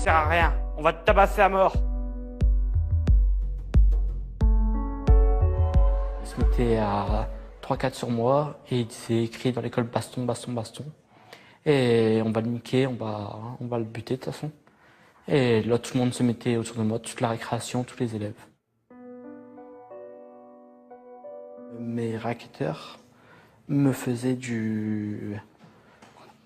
sert à rien. On va te tabasser à mort. Il se mettait à 3-4 sur moi et il disait écrit dans l'école baston, baston, baston. Et on va le niquer, on va le buter de toute façon. Et là, tout le monde se mettait autour de moi, toute la récréation, tous les élèves. Mes racketteurs me faisaient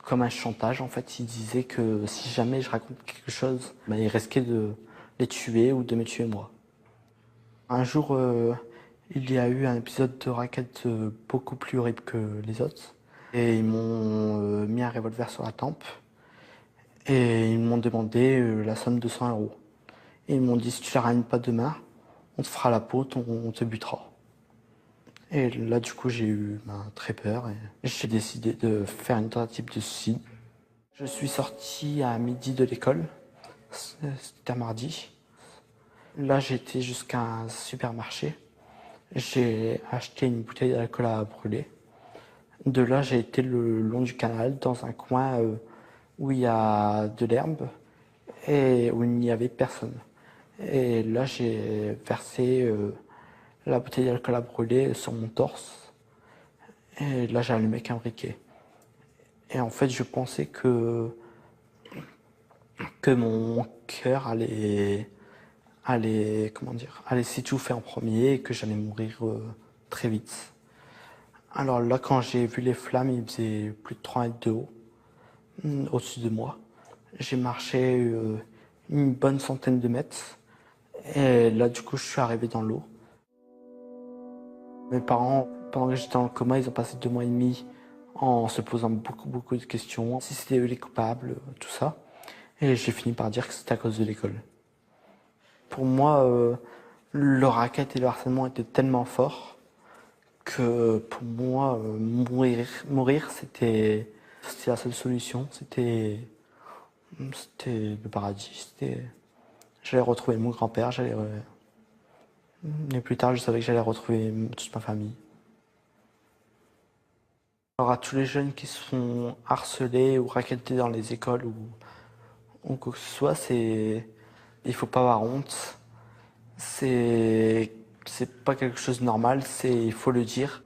comme un chantage en fait. Ils disaient que si jamais je raconte quelque chose, ils risquaient de les tuer ou de me tuer moi. Un jour, il y a eu un épisode de racket beaucoup plus horrible que les autres. Et ils m'ont mis un revolver sur la tempe. Et ils m'ont demandé la somme de 100 euros. Et ils m'ont dit si tu la ramènes pas demain, on te fera la peau, on te butera. Et là, du coup, j'ai eu très peur et j'ai décidé de faire une tentative de suicide. Je suis sorti à midi de l'école, c'était un mardi. Là, j'étais jusqu'à un supermarché. J'ai acheté une bouteille d'alcool à brûler. De là, j'ai été le long du canal, dans un coin où il y a de l'herbe et où il n'y avait personne. Et là, j'ai versé la bouteille d'alcool à brûler sur mon torse. Et là, j'ai allumé qu'un briquet. Et en fait, je pensais que mon cœur allait s'étouffer en premier et que j'allais mourir très vite. Alors là, quand j'ai vu les flammes, il faisait plus de 3 mètres de haut, au-dessus de moi. J'ai marché une bonne centaine de mètres. Et là, du coup, je suis arrivé dans l'eau. Mes parents, pendant que j'étais dans le coma, ils ont passé 2 mois et demi en se posant beaucoup de questions. Si c'était eux les coupables, tout ça. Et j'ai fini par dire que c'était à cause de l'école. Pour moi, le racket et le harcèlement étaient tellement forts que pour moi, mourir c'était la seule solution. C'était le paradis. J'allais retrouver mon grand-père, et plus tard, je savais que j'allais retrouver toute ma famille. Alors à tous les jeunes qui se font harceler ou rackettés dans les écoles ou quoi que ce soit, il faut pas avoir honte. C'est pas quelque chose de normal, il faut le dire.